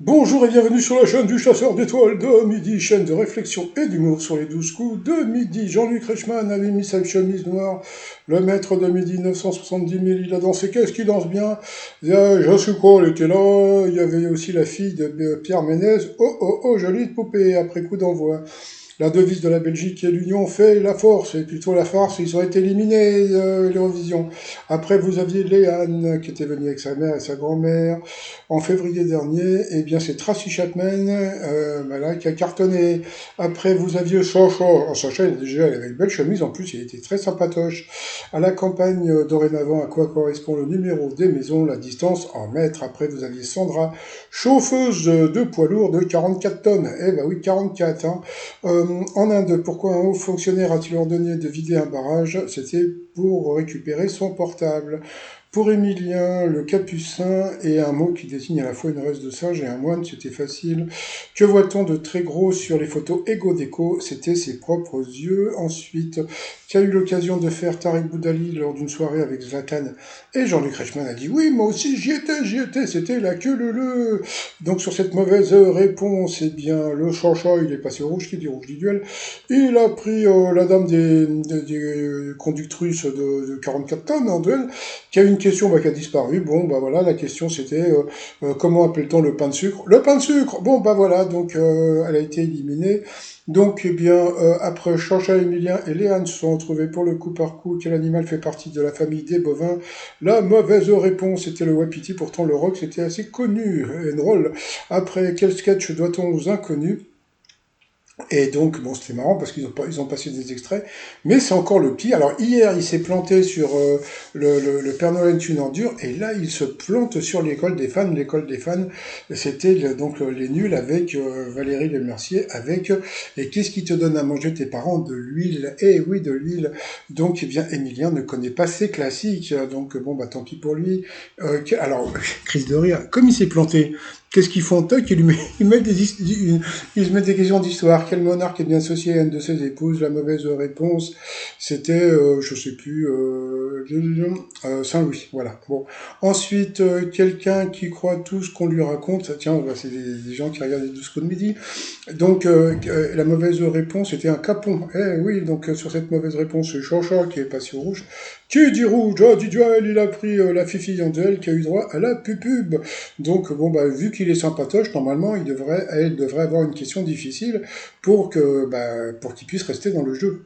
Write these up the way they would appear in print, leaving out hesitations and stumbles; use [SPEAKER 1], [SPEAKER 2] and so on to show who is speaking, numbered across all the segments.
[SPEAKER 1] Bonjour et bienvenue sur la chaîne du chasseur d'étoiles de midi, chaîne de réflexion et d'humour sur les 12 coups de midi. Jean-Luc Reichmann avait mis sa chemise noire, le maître de midi 970 000, il a dansé, qu'est-ce qu'il danse bien. Jasuko, elle était là, il y avait aussi la fille de Pierre Ménez, oh oh oh, jolie poupée, après coup d'envoi. La devise de la Belgique est l'union fait la force, et plutôt la farce, ils ont été éliminés, l'Eurovision. Après, vous aviez Léane, qui était venue avec sa mère et sa grand-mère, en février dernier, et bien c'est Tracy Chapman, voilà, qui a cartonné. Après, vous aviez Sacha, oh, Sacha, déjà, il avait une belle chemise, en plus, il était très sympatoche. À la campagne, dorénavant, à quoi correspond le numéro des maisons, la distance en mètres. Après, vous aviez Sandra, chauffeuse de poids lourd de 44 tonnes. Eh ben oui, 44, hein. En Inde, pourquoi un haut fonctionnaire a-t-il ordonné de vider un barrage? C'était pour récupérer son portable. Pour Émilien, le capucin est un mot qui désigne à la fois une race de singe et un moine, c'était facile. Que voit-on de très gros sur les photos Ego Déco? C'était ses propres yeux. Ensuite, qui a eu l'occasion de faire Tariq Boudali lors d'une soirée avec Zlatan? Et Jean-Luc Reichmann a dit oui, moi aussi j'y étais, c'était la queue leu. Donc sur cette mauvaise réponse, eh bien le chacha il est passé au rouge, qui dit rouge dit duel. Il a pris la dame des conductrices de 44 tonnes en duel, qui a une question qui a disparu. Bon bah voilà, la question c'était comment appelle-t-on le pain de sucre? Le pain de sucre. Bon bah voilà, donc elle a été éliminée. Donc, eh bien, après, Chacha, Emilien et Léane se sont retrouvés pour le coup par coup. Quel animal fait partie de la famille des bovins? La mauvaise réponse était le wapiti. Pourtant, le rock, c'était assez connu et drôle. Après, quel sketch doit-on aux inconnus? Et donc, bon, c'était marrant parce ils ont passé des extraits, mais c'est encore le pire. Alors, hier, il s'est planté sur le Père Noël est une ordure, et là, il se plante sur l'école des fans. L'école des fans, c'était donc les nuls avec Valérie Lemercier, avec et qu'est-ce qui te donne à manger tes parents? De l'huile. Eh oui, de l'huile. Donc, eh bien, Emilien ne connaît pas ces classiques, donc bon, bah tant pis pour lui. Alors, crise de rire, comme il s'est planté. Qu'est-ce qu'ils font? Toc, ils se mettent des questions d'histoire. Quel monarque est bien associé à une de ses épouses? La mauvaise réponse, c'était, je sais plus, Saint-Louis. Voilà. Bon. Ensuite, quelqu'un qui croit tout ce qu'on lui raconte. Tiens, bah, c'est des gens qui regardent les 12 coups de midi. Donc, la mauvaise réponse était un capon. Eh oui, donc sur cette mauvaise réponse, c'est Chacha qui est passé au rouge. Qui dit rouge? Ah, dit duel, il a pris la fifi en duel qui a eu droit à la pupube. Donc, bon, bah, vu qu'il est sympatoche, normalement, elle devrait avoir une question difficile pour qu'il puisse rester dans le jeu.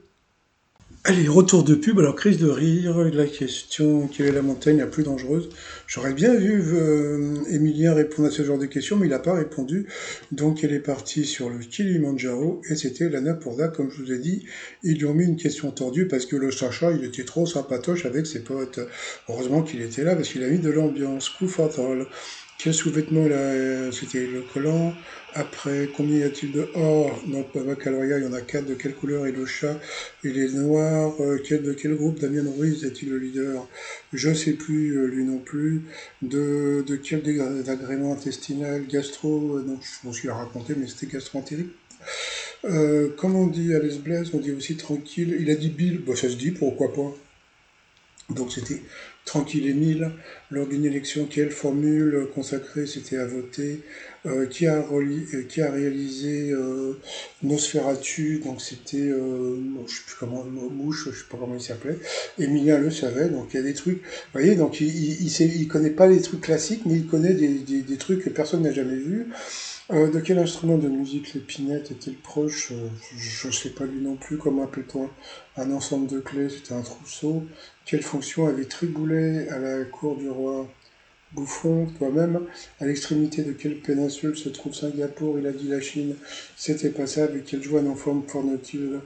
[SPEAKER 1] Allez, retour de pub, alors crise de rire, la question, quelle est la montagne la plus dangereuse? J'aurais bien vu Emilien répondre à ce genre de questions, mais il n'a pas répondu. Donc elle est partie sur le Kilimandjaro, et c'était l'Annapurna, comme je vous ai dit. Ils lui ont mis une question tordue parce que le Sacha, il était trop sympatoche avec ses potes. Heureusement qu'il était là parce qu'il a mis de l'ambiance. Coup fatal. Quel sous-vêtement c'était le collant. Après, combien y a-t-il de or dans le baccalauréat? Il y en a 4. De quelle couleur est le chat? Il est noir. De quel groupe Damien Ruiz est-il le leader? Je sais plus, lui non plus. De quel désagrément intestinal? Gastro? Non, je pense qu'il a raconté, mais c'était gastro-entérite. Comme on dit à Les Blaise, on dit aussi tranquille. Il a dit Bill, bah, ça se dit, pourquoi pas. Donc c'était tranquille Émile. Lors d'une élection, quelle formule consacrée c'était à voter? Qui a réalisé Nosferatu? Donc c'était, bon, je sais plus comment, Mouche, je sais pas comment il s'appelait. Emilien le savait, donc il y a des trucs. Vous voyez, donc il connaît pas les trucs classiques, mais il connaît des trucs que personne n'a jamais vus. De quel instrument de musique l'épinette est-il proche? Je ne sais pas lui non plus. Comment appelle-t-on un ensemble de clés? C'était un trousseau. Quelle fonction avait Triboulet à la cour du roi? Bouffon, toi-même. À l'extrémité de quelle péninsule se trouve Singapour? Il a dit la Chine. C'était pas ça. Avec quelle joie en forme fournit-il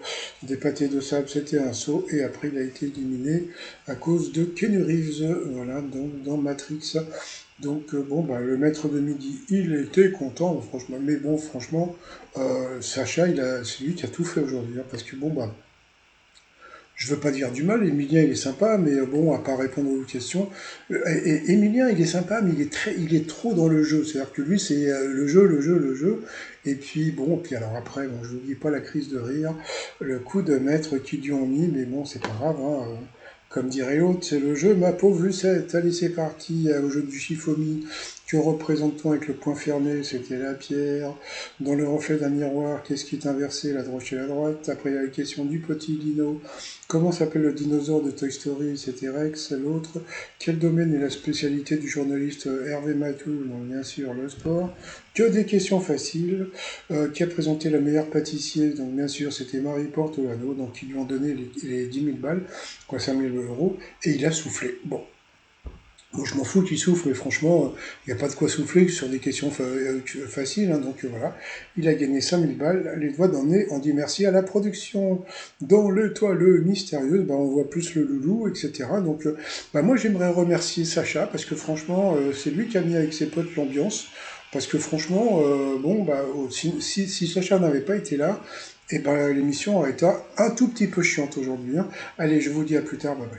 [SPEAKER 1] des pâtés de sable? C'était un seau. Et après, il a été éliminé à cause de Keanu Reeves. Voilà, donc dans Matrix. Donc bon, bah, le maître de midi, il était content, franchement. Mais bon, franchement, Sacha, c'est lui qui a tout fait aujourd'hui, hein, parce que bon, bah, je veux pas dire du mal. Emilien, il est sympa, mais bon, à part répondre aux questions, et Emilien, il est sympa, mais il est trop dans le jeu. C'est-à-dire que lui, c'est le jeu, le jeu, le jeu. Et puis bon, puis alors après, bon, je n'oublie pas la crise de rire, le coup de maître qui lui ont mis, mais bon, c'est pas grave, hein. Comme dirait l'autre, c'est le jeu, ma pauvre Lucette. Allez, c'est parti, au jeu du Shifumi. Que représente-t-on avec le point fermé? C'était la pierre. Dans le reflet d'un miroir, qu'est-ce qui est inversé, la droite et la droite? Après, il y a la question du petit dino. Comment s'appelle le dinosaure de Toy Story? C'était Rex. L'autre, quel domaine est la spécialité du journaliste Hervé Matou? Donc, bien sûr, le sport. Que des questions faciles. Qui a présenté la meilleure pâtissier? Donc, bien sûr, c'était Marie Portolano. Donc, ils lui ont donné les 10 000 balles, quoi, 5 000 euros, et il a soufflé. Bon. Moi, je m'en fous qu'il souffle, mais franchement, il n'y a pas de quoi souffler sur des questions faciles. Hein, donc voilà, il a gagné 5000 balles. Les doigts dans le nez, on dit merci à la production. Dans le toile mystérieux, on voit plus le loulou, etc. Donc moi, j'aimerais remercier Sacha, parce que franchement, c'est lui qui a mis avec ses potes l'ambiance. Parce que franchement, si Sacha n'avait pas été là, l'émission aurait été un tout petit peu chiante aujourd'hui. Hein. Allez, je vous dis à plus tard, bye bye.